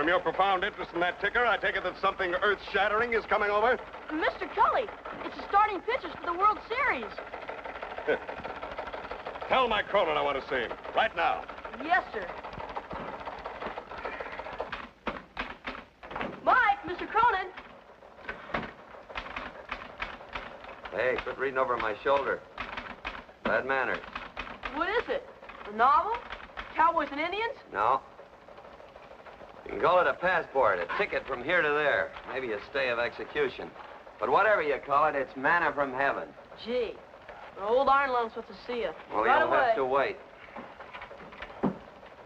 From your profound interest in that ticker, I take it that something earth-shattering is coming over? Mr. Cully, it's the starting pitchers for the World Series. Tell Mike Cronin I want to see him. Right now. Yes, sir. Mike, Mr. Cronin. Hey, quit reading over my shoulder. Bad manners. What is it? A novel? Cowboys and Indians? No. You can call it a passport, a ticket from here to there. Maybe a stay of execution. But whatever you call it, it's manna from heaven. Gee, an old Iron Lungs wants to see you. Well, right you'll away. have to wait.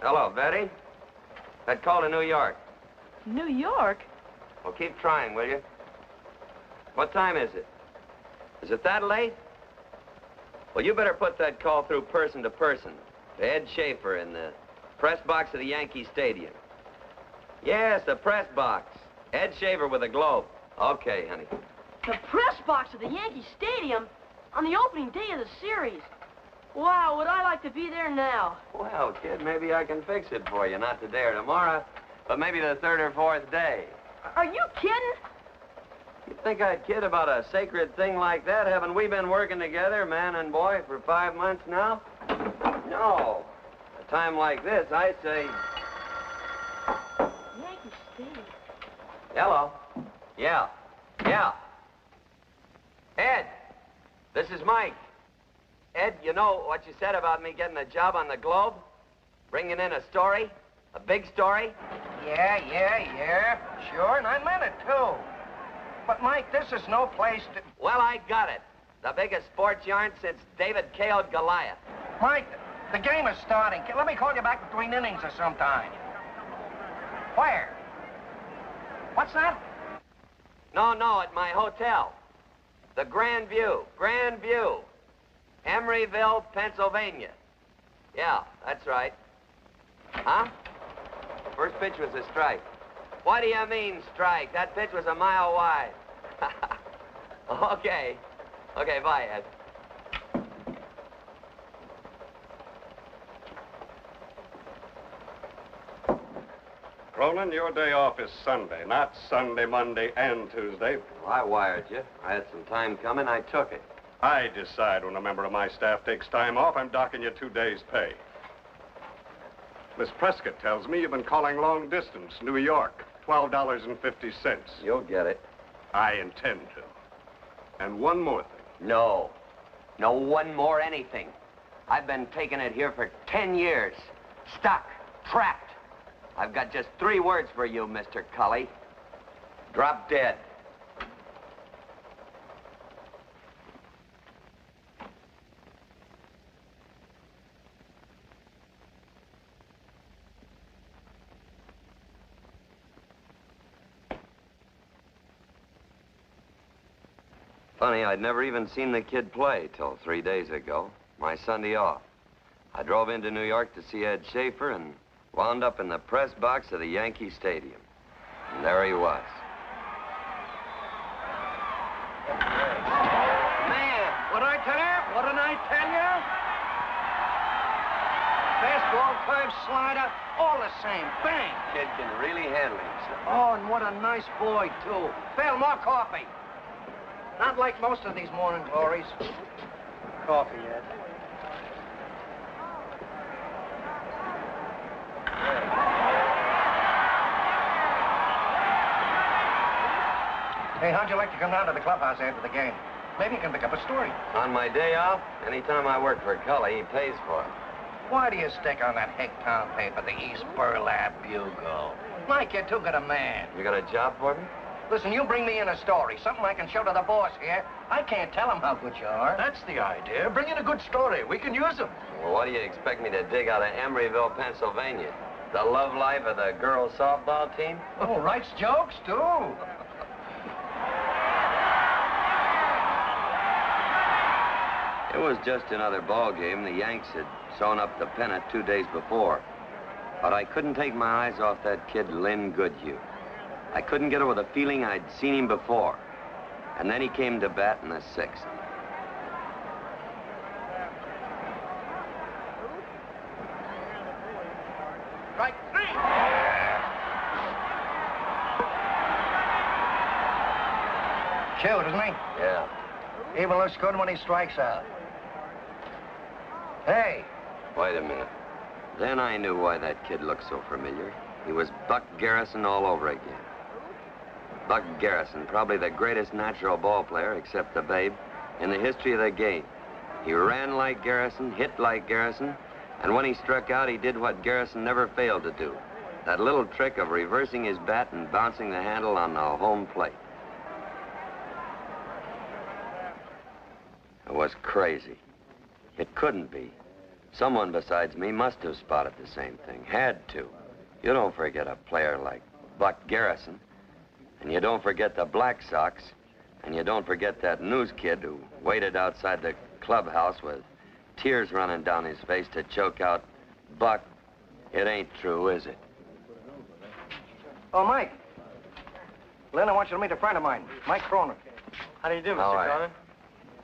Hello, Betty? That call to New York. New York? Well, keep trying, will you? What time is it? Is it that late? Well, you better put that call through person to person. To Ed Schaefer in the press box of the Yankee Stadium. Yes, the press box. Ed Schaefer with a globe. Okay, honey. The press box of the Yankee Stadium on the opening day of the series. Wow, would I like to be there now? Well, kid, maybe I can fix it for you. Not today or tomorrow, but maybe the third or fourth day. Are you kidding? You think I'd kid about a sacred thing like that? Haven't we been working together, man and boy, for 5 months now? No. A time like this, I say... Yankee Stadium. Hello. Yeah. Yeah. Ed, this is Mike. Ed, you know what you said about me getting a job on the Globe? Bringing in a story? A big story? Yeah. Sure, and I meant it, too. But, Mike, this is no place to... Well, I got it. The biggest sports yarn since David KO'd Goliath. Mike, the game is starting. Let me call you back between innings or sometime. Where? What's that? No, at my hotel. The Grand View. Emeryville, Pennsylvania. Yeah, that's right. Huh? First pitch was a strike. What do you mean, strike? That pitch was a mile wide. Okay. Okay, bye, Ed. Cronin, your day off is Sunday, not Sunday, Monday, and Tuesday. Well, I wired you. I had some time coming. I took it. I decide when a member of my staff takes time off, I'm docking you 2 days' pay. Miss Prescott tells me you've been calling long distance, New York, $12.50. You'll get it. I intend to. And one more thing. No, one more anything. I've been taking it here for 10 years. Stuck, trapped. I've got just 3 words for you, Mr. Cully. Drop dead. Funny, I'd never even seen the kid play till 3 days ago, my Sunday off. I drove into New York to see Ed Schaefer and wound up in the press box of the Yankee Stadium. And there he was. Man, what'd I tell you? What'd I tell you? Fastball, curve, slider, all the same. Bang! Kid can really handle himself. Oh, and what a nice boy, too. Phil, more coffee. Not like most of these morning glories. Coffee, Ed. Hey, how'd you like to come down to the clubhouse after the game? Maybe you can pick up a story. On my day off, anytime I work for Cully, he pays for it. Why do you stick on that Hicktown paper, the East Burlap Bugle? Mike, you're too good a man. You got a job for me? Listen, you bring me in a story, something I can show to the boss here. I can't tell him how good you are. That's the idea. Bring in a good story. We can use them. Well, what do you expect me to dig out of Emeryville, Pennsylvania? The love life of the girls' softball team? Oh, writes jokes, too. It was just another ball game. The Yanks had sewn up the pennant 2 days before. But I couldn't take my eyes off that kid, Lynn Goodhue. I couldn't get over the feeling I'd seen him before. And then he came to bat in the 6th. Strike 3. cute, isn't he? Yeah. Even looks good when he strikes out. Hey. Wait a minute. Then I knew why that kid looked so familiar. He was Buck Garrison all over again. Buck Garrison, probably the greatest natural ball player, except the Babe, in the history of the game. He ran like Garrison, hit like Garrison, and when he struck out, he did what Garrison never failed to do. That little trick of reversing his bat and bouncing the handle on the home plate. It was crazy. It couldn't be. Someone besides me must have spotted the same thing. Had to. You don't forget a player like Buck Garrison. And you don't forget the Black Sox. And you don't forget that news kid who waited outside the clubhouse with tears running down his face to choke out Buck. It ain't true, is it? Oh, Mike. Lynn, I want you to meet a friend of mine, Mike Cronin. How do you do, Mr. All right. Cronin?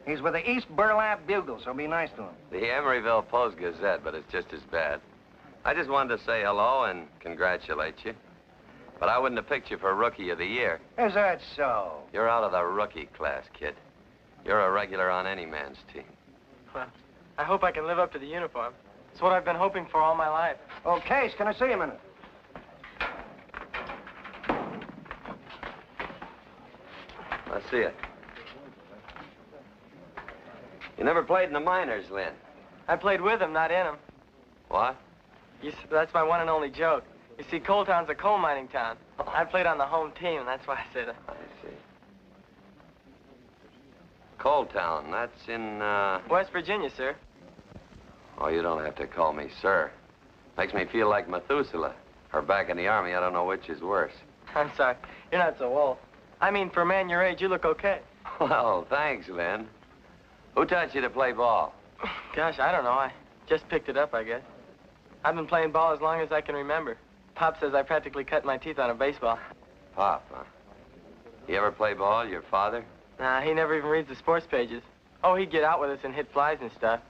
He's with the East Burlap Bugle, so be nice to him. The Emeryville Post-Gazette, but it's just as bad. I just wanted to say hello and congratulate you. But I wouldn't have picked you for Rookie of the Year. Is that so? You're out of the rookie class, kid. You're a regular on any man's team. Well, I hope I can live up to the uniform. It's what I've been hoping for all my life. Oh, Case, can I see you a minute? I see it. You never played in the minors, Lynn. I played with him, not in him. What? That's my one and only joke. You see, Coal Town's a coal mining town. I played on the home team, and that's why I say that. I see. Coal Town, that's in, West Virginia, sir. Oh, you don't have to call me sir. Makes me feel like Methuselah. Or back in the Army, I don't know which is worse. I'm sorry. You're not so old. I mean, for a man your age, you look okay. Well, thanks, Lynn. Who taught you to play ball? Gosh, I don't know. I just picked it up, I guess. I've been playing ball as long as I can remember. Pop says I practically cut my teeth on a baseball. Pop, huh? You ever play ball, your father? Nah, he never even reads the sports pages. Oh, he'd get out with us and hit flies and stuff.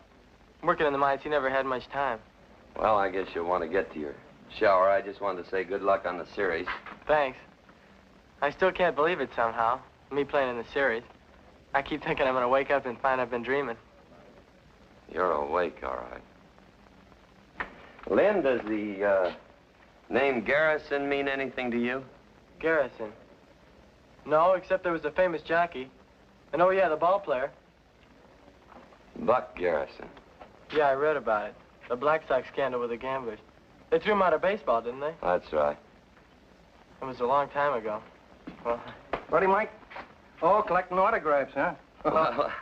Working in the mines, he never had much time. Well, I guess you'll want to get to your shower. I just wanted to say good luck on the series. Thanks. I still can't believe it somehow, me playing in the series. I keep thinking I'm going to wake up and find I've been dreaming. You're awake, all right. Lynn, does the name Garrison mean anything to you? Garrison. No, except there was a famous jockey. And oh, yeah, the ball player. Buck Garrison. Yeah, I read about it. The Black Sox scandal with the gamblers. They threw him out of baseball, didn't they? That's right. It was a long time ago. Well, Ready, Mike? Oh, collecting autographs, huh? Well,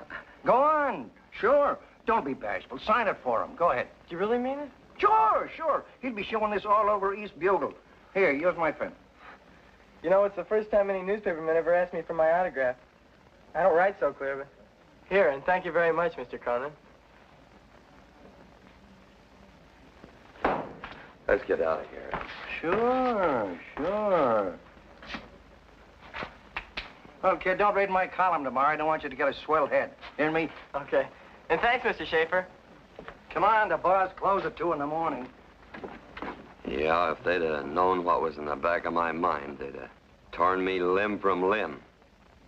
Go on. Sure. Don't be bashful. Sign it for him. Go ahead. do you really mean it? Sure, sure. He'll be showing this all over East Bugle. Here, here's my pen. You know, it's the first time any newspaperman ever asked me for my autograph. I don't write so clear, but... Here, and thank you very much, Mr. Cronin. let's get out of here. Sure, sure. Well, kid, don't read my column tomorrow. I don't want you to get a swell head. Hear me? Okay. And thanks, Mr. Schaefer. Come on, the bars close at 2 in the morning. Yeah, if they'd have known what was in the back of my mind, they'd have torn me limb from limb.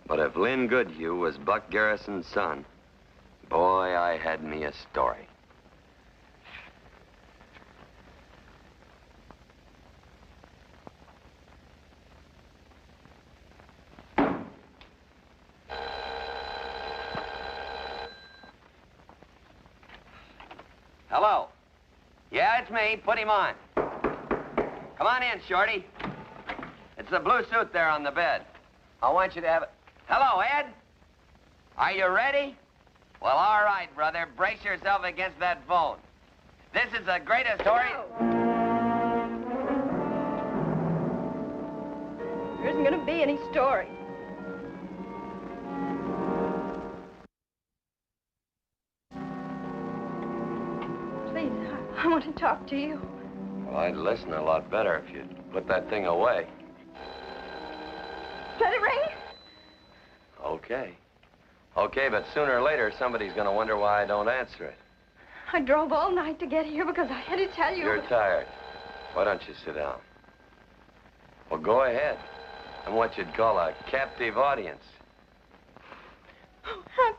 But if Lynn Goodhue was Buck Garrison's son, boy, I had me a story. Hello. Yeah, it's me. Put him on. Come on in, Shorty. It's the blue suit there on the bed. I want you to have it. Hello, Ed. Are you ready? Well, all right, brother. Brace yourself against that phone. This is the greatest story. There isn't going to be any story. Please, I want to talk to you. Well, I'd listen a lot better if you'd put that thing away. Let it ring? Okay. Okay, but sooner or later, somebody's going to wonder why I don't answer it. I drove all night to get here because I had to tell you. You're tired. Why don't you sit down? Well, go ahead. I'm what you'd call a captive audience.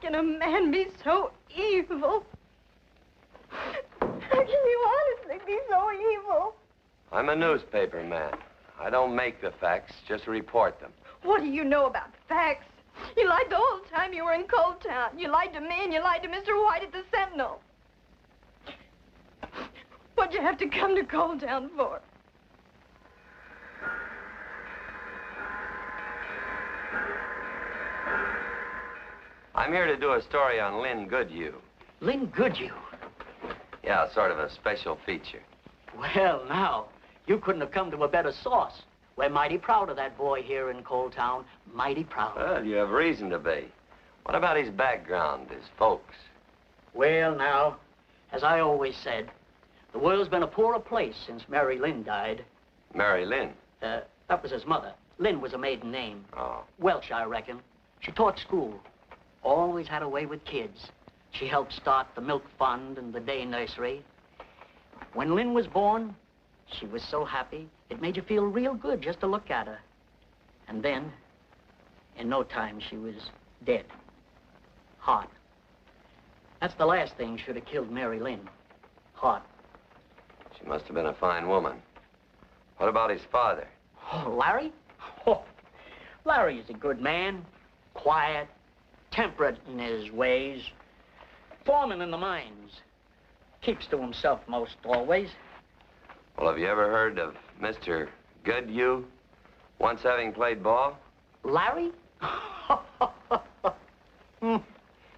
can a man be so evil? How can you honestly be so evil? I'm a newspaper man. I don't make the facts, just report them. What do you know about facts? You lied the whole time you were in Cold Town. You lied to me and you lied to Mr. White at the Sentinel. What'd you have to come to Cold Town for? I'm here to do a story on Lynn Goodhue. Lynn Goodhue? Yeah, sort of a special feature. Well, now, you couldn't have come to a better source. We're mighty proud of that boy here in Cold Town. Mighty proud. Well, you have reason to be. What about his background, his folks? Well, now, as I always said, the world's been a poorer place since Mary Lynn died. Mary Lynn? That was his mother. Lynn was a maiden name. Oh. Welsh, I reckon. She taught school. Always had a way with kids. She helped start the milk fund and the day nursery. When Lynn was born, she was so happy, it made you feel real good just to look at her. And then, in no time, she was dead. Heart. That's the last thing should have killed Mary Lynn. Heart. She must have been a fine woman. What about his father? Oh, Larry? Oh, Larry is a good man. Quiet, temperate in his ways. Foreman in the mines. Keeps to himself most always. Well, have you ever heard of Mr. Goodhue once having played ball? Larry?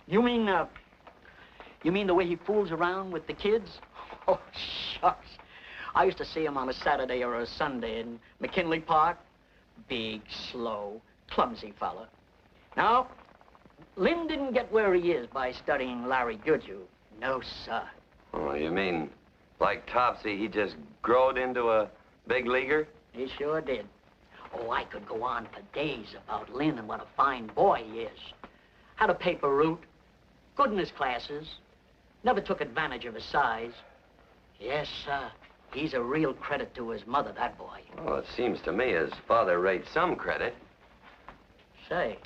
You mean the way he fools around with the kids? Oh, shucks. I used to see him on a Saturday or a Sunday in McKinley Park. Big, slow, clumsy fella. Now, Lynn didn't get where he is by studying Larry Goodhue. No, sir. Oh, you mean like Topsy, he just growed into a big leaguer? He sure did. Oh, I could go on for days about Lynn and what a fine boy he is. Had a paper route, good in his classes, never took advantage of his size. Yes, sir. He's a real credit to his mother, that boy. Well, it seems to me his father raised some credit. Say,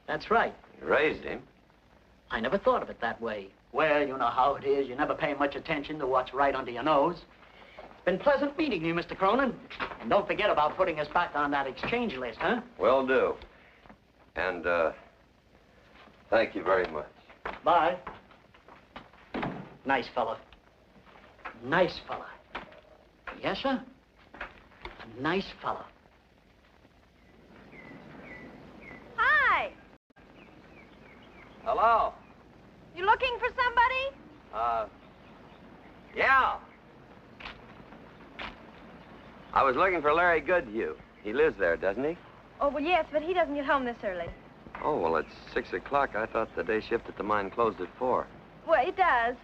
that's right. He raised him. I never thought of it that way. Well, you know how it is. You never pay much attention to what's right under your nose. It's been pleasant meeting you, Mr. Cronin. And don't forget about putting us back on that exchange list, huh? Will do. And, thank you very much. Bye. Nice fella. Nice fella. Yes, sir? A nice fella. Hi. Hello. You looking for somebody? Yeah. I was looking for Larry Goodhue. He lives there, doesn't he? Oh, well, yes, but he doesn't get home this early. Oh, well, it's 6 o'clock. I thought the day shift at the mine closed at 4. Well, it does.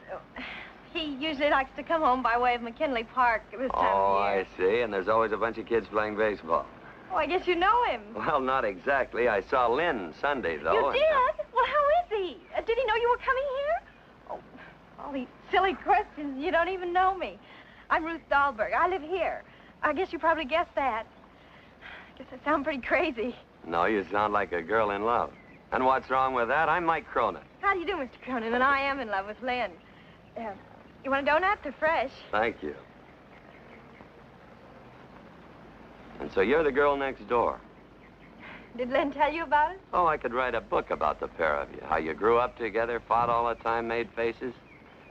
He usually likes to come home by way of McKinley Park this time Oh, of year. I see. And there's always a bunch of kids playing baseball. Oh, I guess you know him. Well, not exactly. I saw Lynn Sunday, though. You and- did? Well, how is he? Did he know you were coming here? Oh, all these silly questions. You don't even know me. I'm Ruth Dahlberg. I live here. I guess you probably guessed that. I guess I sound pretty crazy. No, you sound like a girl in love. And what's wrong with that? I'm Mike Cronin. How do you do, Mr. Cronin? And I am in love with Lynn. You want a donut? They're fresh. Thank you. And so you're the girl next door. Did Lynn tell you about it? Oh, I could write a book about the pair of you. How you grew up together, fought all the time, made faces.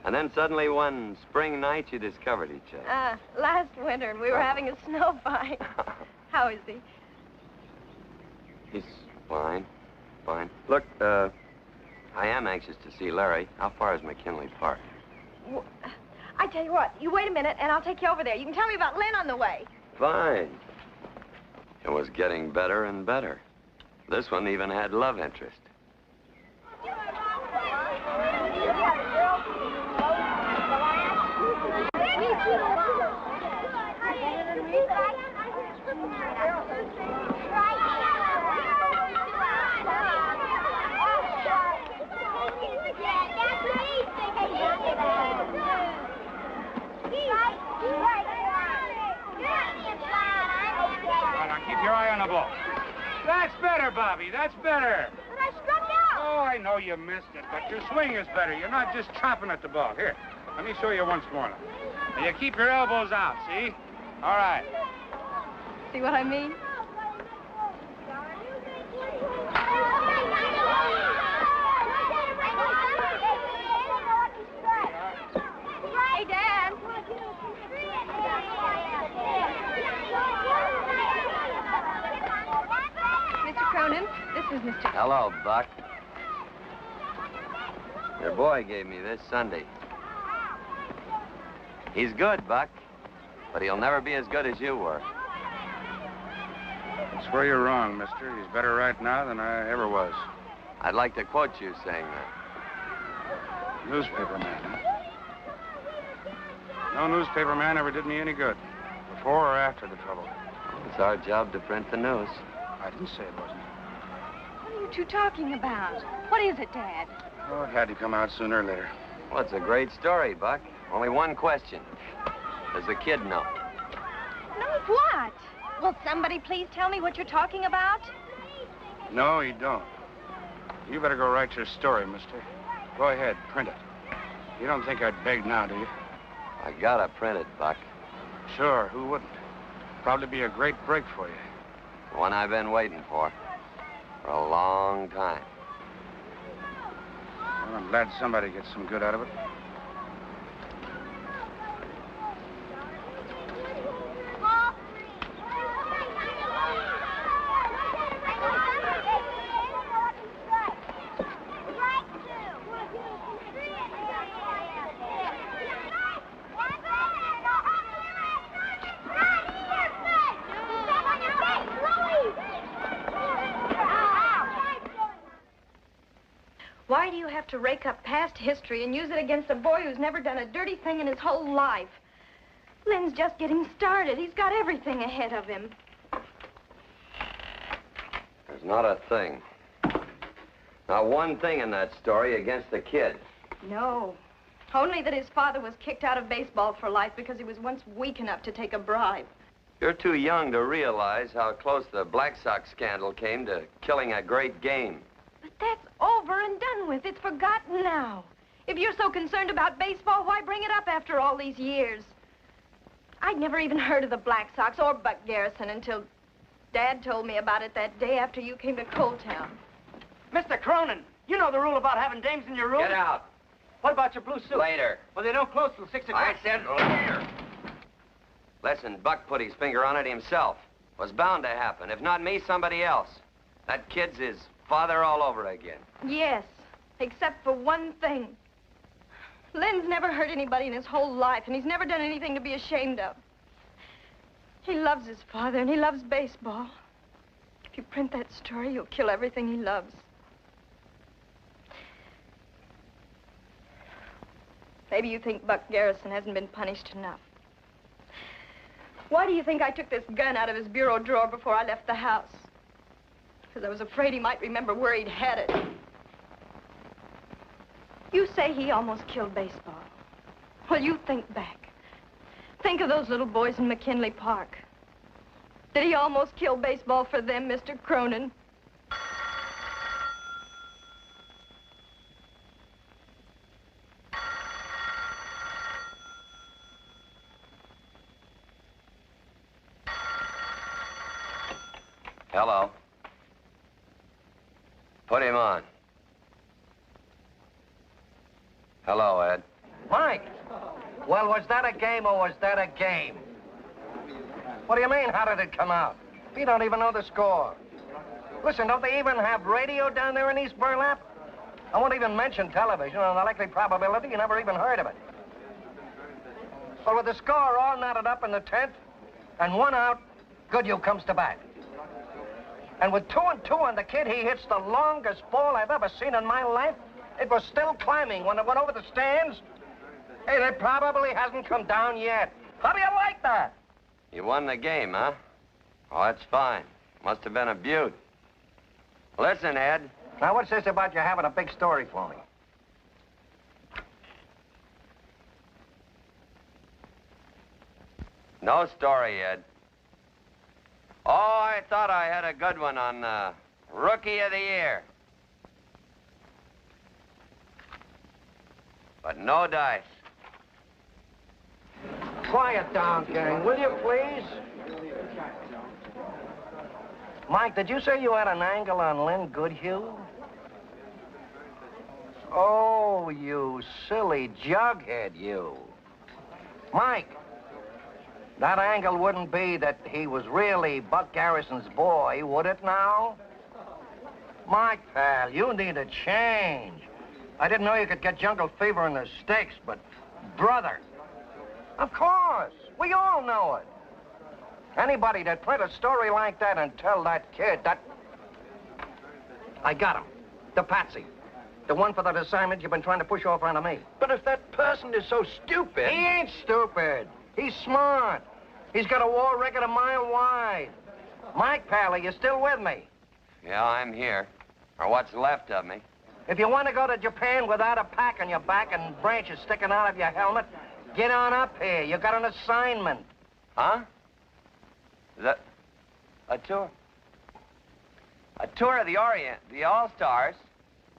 And then suddenly one spring night you discovered each other. Last winter, and we were having a snow fight. How is he? He's fine. Fine. Look, I am anxious to see Larry. How far is McKinley Park? Well, I tell you what, you wait a minute, and I'll take you over there. You can tell me about Lynn on the way. Fine. It was getting better and better. This one even had love interest. Now keep your eye on the ball. That's better, Bobby. That's better. But I struck out. Oh, I know you missed it, but your swing is better. You're not just chopping at the ball. Here, let me show you once more. Now, you keep your elbows out, see? All right. See what I mean? Hey, Dad. Mr. Cronin, this is Mr. Hello, Buck. Your boy gave me this Sunday. He's good, Buck, but he'll never be as good as you were. That's where you're wrong, mister. He's better right now than I ever was. I'd like to quote you saying that. Newspaper man, huh? No newspaper man ever did me any good. Before or after the trouble. It's our job to print the news. I didn't say it wasn't. What are you two talking about? What is it, Dad? Oh, it had to come out sooner or later. Well, it's a great story, Buck. Only one question. Does the kid know? No, what? Will somebody please tell me what you're talking about? No, you don't. You better go write your story, mister. Go ahead, print it. You don't think I'd beg now, do you? I gotta print it, Buck. Sure, who wouldn't? Probably be a great break for you. The one I've been waiting for a long time. Well, I'm glad somebody gets some good out of it. Why do you have to rake up past history and use it against a boy who's never done a dirty thing in his whole life? Lynn's just getting started. He's got everything ahead of him. There's not a thing. Not one thing in that story against the kid. No. Only that his father was kicked out of baseball for life because he was once weak enough to take a bribe. You're too young to realize how close the Black Sox scandal came to killing a great game. But that's over and done with. It's forgotten now. If you're so concerned about baseball, why bring it up after all these years? I'd never even heard of the Black Sox or Buck Garrison until Dad told me about it that day after you came to Coal Town. Mr. Cronin, you know the rule about having dames in your room? Get out. What about your blue suit? Later. Well, they don't close till 6 o'clock. I said later. Listen, Buck put his finger on it himself. Was bound to happen. If not me, somebody else. That kid's his father all over again. Yes, except for one thing. Lynn's never hurt anybody in his whole life, and he's never done anything to be ashamed of. He loves his father, and he loves baseball. If you print that story, you'll kill everything he loves. Maybe you think Buck Garrison hasn't been punished enough. Why do you think I took this gun out of his bureau drawer before I left the house? Because I was afraid he might remember where he'd had it. You say he almost killed baseball. Well, you think back. Think of those little boys in McKinley Park. Did he almost kill baseball for them, Mr. Cronin? Hello. Put him on. Hello, Ed. Mike! Well, was that a game or was that a game? What do you mean, how did it come out? You don't even know the score. Listen, don't they even have radio down there in East Burlap? I won't even mention television. On the likely probability you never even heard of it. Well, with the score all knotted up in the 10th and one out, Goodyear comes to bat. And with 2 and 2 on the kid, he hits the longest ball I've ever seen in my life. It was still climbing when it went over the stands. Hey, it probably hasn't come down yet. How do you like that? You won the game, huh? Oh, that's fine. Must have been a beaut. Listen, Ed. Now, what's this about you having a big story for me? No story, Ed. Oh, I thought I had a good one on Rookie of the Year. but no dice. Quiet down, gang, will you, please? Mike, did you say you had an angle on Lynn Goodhue? Oh, you silly jughead, you. Mike, that angle wouldn't be that he was really Buck Garrison's boy, would it now? Mike, pal, you need a change. I didn't know you could get jungle fever in the sticks, but brother, of course, we all know it. Anybody that print a story like that and tell that kid that... I got him. The patsy. The one for that assignment you've been trying to push off onto me. But if that person is so stupid... He ain't stupid. He's smart. He's got a war record a mile wide. Mike, pal, are you still with me? Yeah, I'm here. Or what's left of me. If you want to go to Japan without a pack on your back and branches sticking out of your helmet, get on up here. You got an assignment. Huh? Is that a tour? A tour of the Orient, the All-Stars,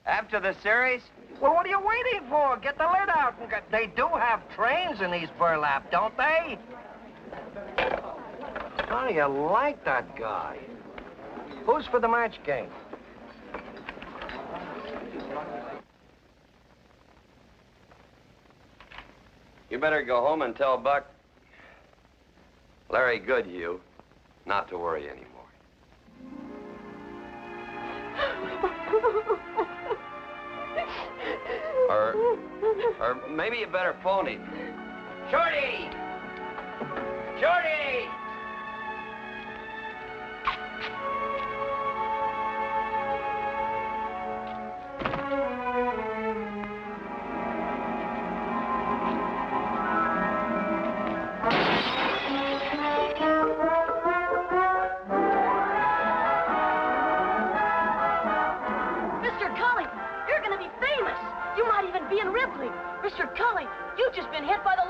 after the series? Well, what are you waiting for? Get the lid out and get... They do have trains in these burlap, don't they? Oh, you like that guy. Who's for the match game? You better go home and tell Buck, Larry Goodhue, not to worry anymore. Or maybe you better phone him. Shorty! Shorty! Mr. Cully, you've just been hit by the